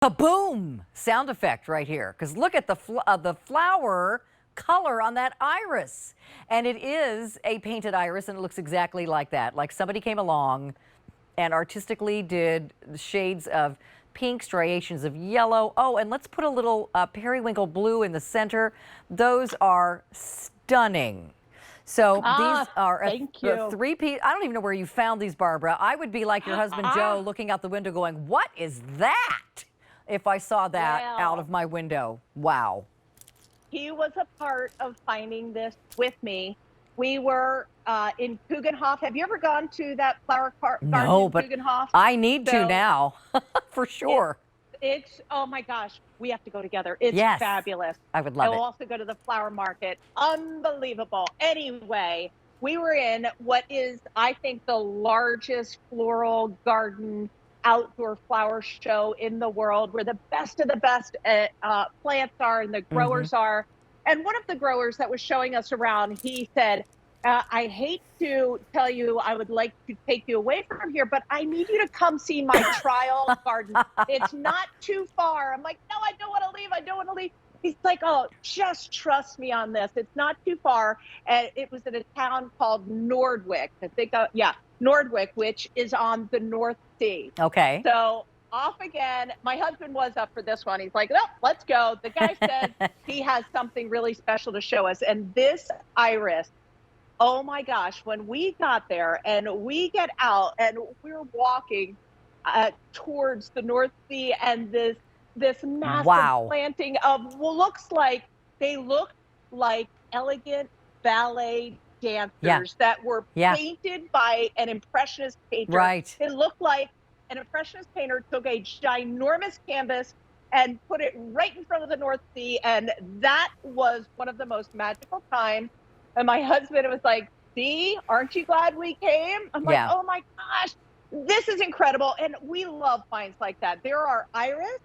A boom sound effect right here, because look at the flower color on that iris, and it is a painted iris, and it looks exactly like that. Like somebody came along and artistically did shades of pink, striations of yellow. Oh, and let's put a little periwinkle blue in the center. Those are stunning. So these are a three-piece. I don't even know where you found these, Barbara. I would be like your husband Joe, looking out the window going, what is that? If I saw that out of my window. Wow. He was a part of finding this with me. We were in Kugenhof. Have you ever gone to that flower garden in Kugenhof? I need to now, for sure. It's, oh my gosh, we have to go together. It's fabulous. I would love it. We'll also go to the flower market. Unbelievable. Anyway, we were in what is, I think, the largest floral garden outdoor flower show in the world, where the best of the best plants are and the growers are. And one of the growers that was showing us around, he said, I hate to tell you, I would like to take you away from here, but I need you to come see my trial garden. It's not too far. I'm like, no, I don't want to leave. I don't want to leave. He's like, oh, just trust me on this. It's not too far. And it was in a town called Nordwick. I think, Nordwick, which is on the North Sea. Okay. So off again. My husband was up for this one. He's like, oh, let's go. The guy said he has something really special to show us. And this iris, oh my gosh, when we got there and we get out and we're walking towards the North Sea, and this massive planting of they look like elegant ballet dancers that were painted by an impressionist painter. Right. It looked like an impressionist painter took a ginormous canvas and put it right in front of the North Sea, and that was one of the most magical times. And my husband was like, see, aren't you glad we came? I'm like, oh my gosh, this is incredible. And we love finds like that. There are iris,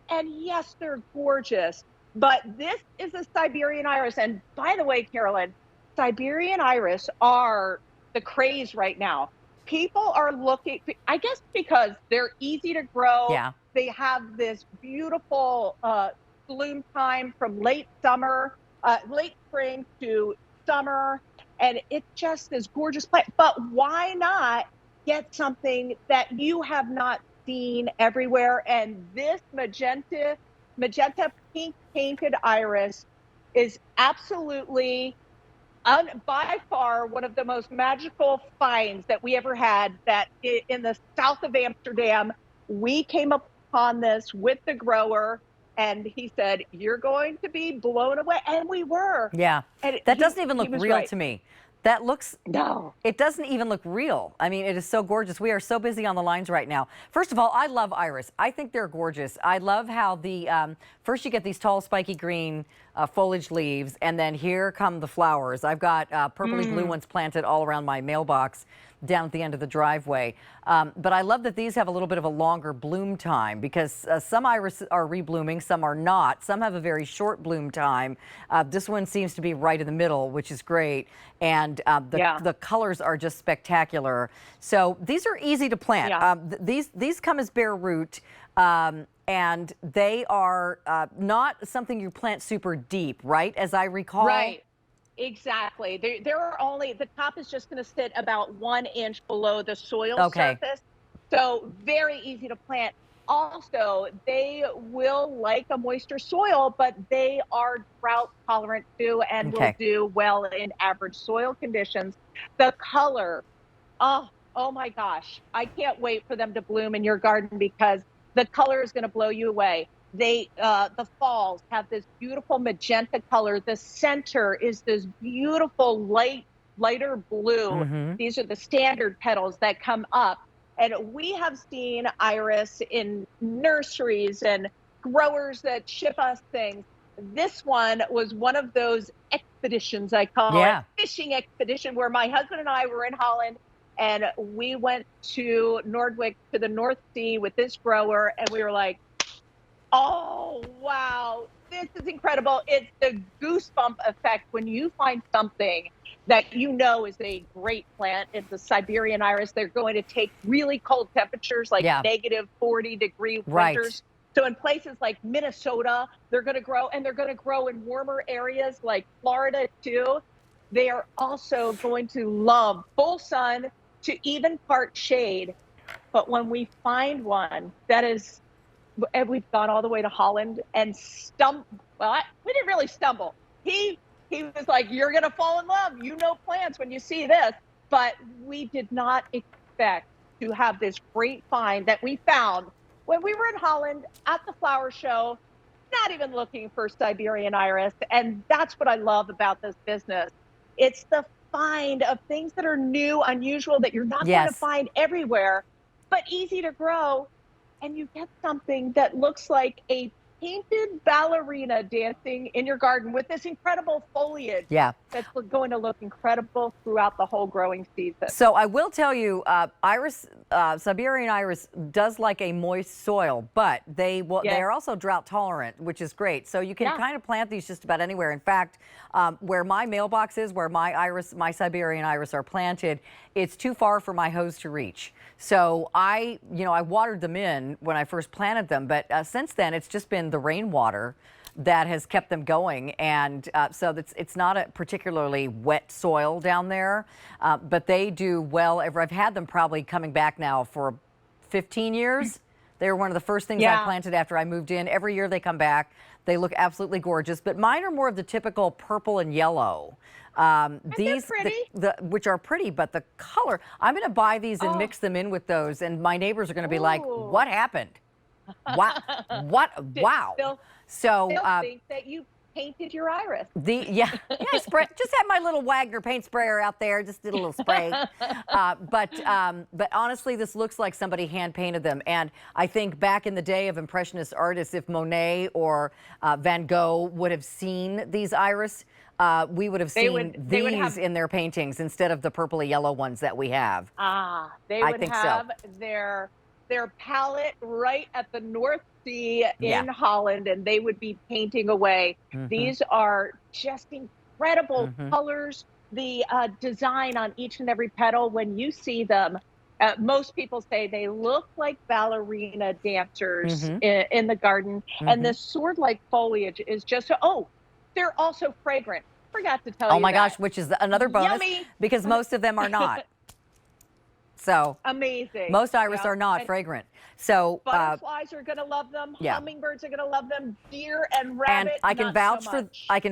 and yes, they're gorgeous, but this is a Siberian iris. And by the way, Carolyn, Siberian iris are the craze right now. People are looking, I guess because they're easy to grow. Yeah. They have this beautiful bloom time from late spring to summer, and it just is gorgeous plant. But why not get something that you have not seen everywhere? And this magenta pink painted iris is absolutely by far one of the most magical finds that we ever had. That in the south of Amsterdam, we came upon this with the grower, and he said, you're going to be blown away. And we were. Yeah. And that doesn't even look real to me. That looks, no, it doesn't even look real. I mean, it is so gorgeous. We are so busy on the lines right now. First of all, I love iris. I think they're gorgeous. I love how the, first you get these tall, spiky green foliage leaves, and then here come the flowers. I've got purpley blue ones planted all around my mailbox down at the end of the driveway. But I love that these have a little bit of a longer bloom time, because some iris are reblooming, some are not. Some have a very short bloom time. This one seems to be right in the middle, which is great. And the colors are just spectacular. So these are easy to plant. Yeah. These come as bare root. And they are not something you plant super deep, right? As I recall. Right. Exactly. There are only, the top is just going to sit about 1 inch below the soil surface. So very easy to plant. Also, they will like a moisture soil, but they are drought tolerant too, and will do well in average soil conditions. The color, oh my gosh, I can't wait for them to bloom in your garden, because the color is going to blow you away. The falls have this beautiful magenta color. The center is this beautiful lighter blue. These are the standard petals that come up. And we have seen iris in nurseries and growers that ship us things. This one was one of those expeditions, I call it, fishing expedition, where my husband and I were in Holland, and we went to Nordwick, to the North Sea, with this grower, and we were like, oh, wow, this is incredible. It's the goosebump effect when you find something that you know is a great plant. It's a Siberian iris. They're going to take really cold temperatures, like -40-degree winters, So in places like Minnesota, they're going to grow, and they're going to grow in warmer areas like Florida too. They are also going to love full sun to even part shade. But when we find one that is, and we've gone all the way to Holland and we didn't really stumble. He was like, "You're gonna fall in love. You know plants when you see this." But we did not expect to have this great find that we found when we were in Holland at the flower show, not even looking for Siberian iris. And that's what I love about this business. It's the find of things that are new, unusual, that you're not going to find everywhere, but easy to grow. And you get something that looks like a painted ballerina dancing in your garden with this incredible foliage. Yeah. That's going to look incredible throughout the whole growing season. So I will tell you, Siberian iris does like a moist soil, but they are also drought tolerant, which is great. So you can kind of plant these just about anywhere. In fact, where my mailbox is, where my Siberian iris are planted, it's too far for my hose to reach. So I watered them in when I first planted them, but since then it's just been the rainwater that has kept them going, and so it's not a particularly wet soil down there, but they do well. I've had them probably coming back now for 15 years. They were one of the first things I planted after I moved in. Every year they come back. They look absolutely gorgeous, but mine are more of the typical purple and yellow. These, which are pretty, but the color, I'm going to buy these and mix them in with those, and my neighbors are going to be like, "What happened? Wow, wow." So think that you painted your iris. Just had my little Wagner paint sprayer out there, just did a little spray. But honestly, this looks like somebody hand painted them. And I think back in the day of Impressionist artists, if Monet or Van Gogh would have seen these iris, we would have seen these in their paintings instead of the purpley yellow ones that we have. They would have their palette right at the North Sea in Holland, and they would be painting away. These are just incredible colors. The design on each and every petal, when you see them, most people say they look like ballerina dancers in the garden. And the sword-like foliage is just, they're also fragrant. Forgot to tell you. Oh my gosh, which is another bonus, because most of them are not. So amazing. Most iris are not fragrant. So butterflies are going to love them. Hummingbirds are going to love them. Deer and rabbit. And I can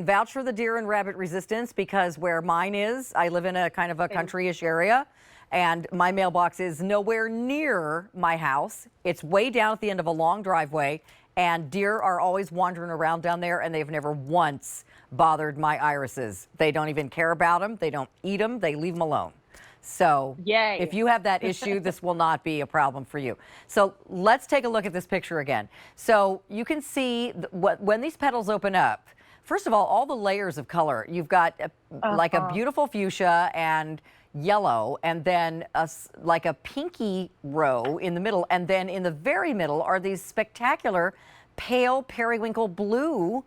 vouch for the deer and rabbit resistance, because where mine is, I live in a kind of a country-ish area, and my mailbox is nowhere near my house. It's way down at the end of a long driveway, and deer are always wandering around down there, and they've never once bothered my irises. They don't even care about them. They don't eat them. They leave them alone. So if you have that issue, this will not be a problem for you. So let's take a look at this picture again. So you can see when these petals open up, first of all the layers of color. You've got like a beautiful fuchsia and yellow, and then like a pinky row in the middle. And then in the very middle are these spectacular pale periwinkle blue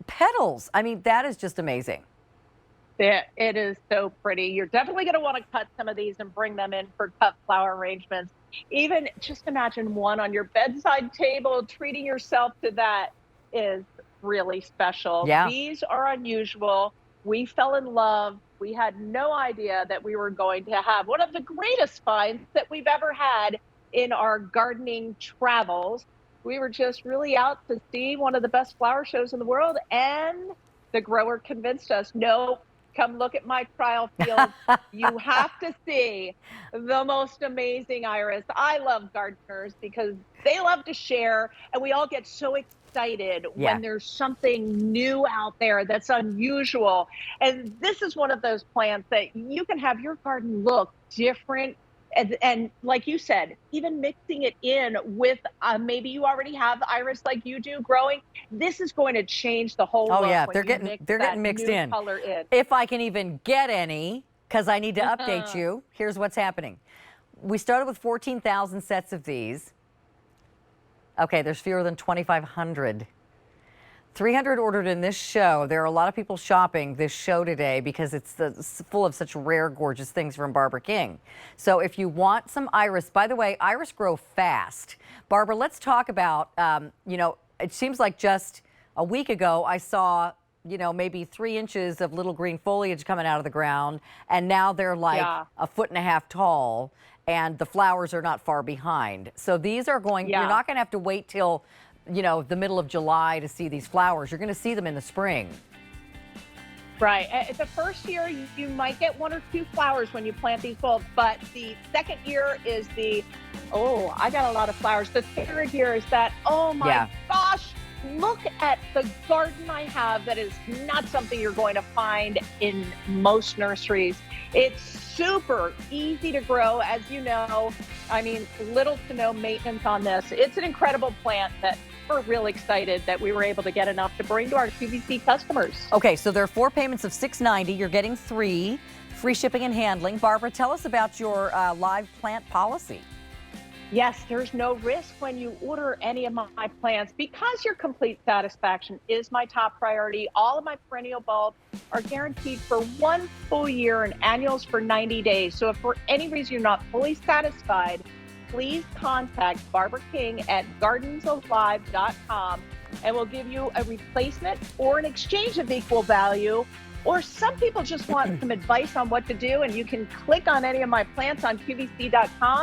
petals. I mean, that is just amazing. It is so pretty. You're definitely going to want to cut some of these and bring them in for cut flower arrangements. Even just imagine one on your bedside table, treating yourself to that is really special. These are unusual. We fell in love. We had no idea that we were going to have one of the greatest finds that we've ever had in our gardening travels. We were just really out to see one of the best flower shows in the world, and the grower convinced us, no, come look at my trial field. You have to see the most amazing iris. I love gardeners because they love to share, and we all get so excited when there's something new out there that's unusual. And this is one of those plants that you can have your garden look different. And like you said, even mixing it in with maybe you already have iris like you do growing, this is going to change the whole look. They're getting mixed in. Color in. If I can even get any, because I need to update you. Here's what's happening. We started with 14,000 sets of these. Okay, there's fewer than 2,500. 300 ordered in this show. There are a lot of people shopping this show today because it's full of such rare, gorgeous things from Barbara King. So if you want some iris, by the way, iris grow fast. Barbara, let's talk about, it seems like just a week ago I saw, maybe 3 inches of little green foliage coming out of the ground, and now they're like a 1.5 feet tall, and the flowers are not far behind. So these are going, you're not going to have to wait till the middle of July to see these flowers. You're going to see them in the spring. Right. The first year, you might get 1 or 2 flowers when you plant these bulbs, but the second year is I got a lot of flowers. The third year is that, oh my gosh, look at the garden I have. That is not something you're going to find in most nurseries. It's super easy to grow, as you know. I mean, little to no maintenance on this. It's an incredible plant that we're really excited that we were able to get enough to bring to our QVC customers. Okay, so there are 4 payments of $690. You're getting 3, free shipping and handling. Barbara, tell us about your live plant policy. Yes, there's no risk when you order any of my plants. Because your complete satisfaction is my top priority, all of my perennial bulbs are guaranteed for 1 full year and annuals for 90 days. So if for any reason you're not fully satisfied, please contact Barbara King at gardensalive.com and we'll give you a replacement or an exchange of equal value. Or some people just want some advice on what to do, and you can click on any of my plants on QVC.com.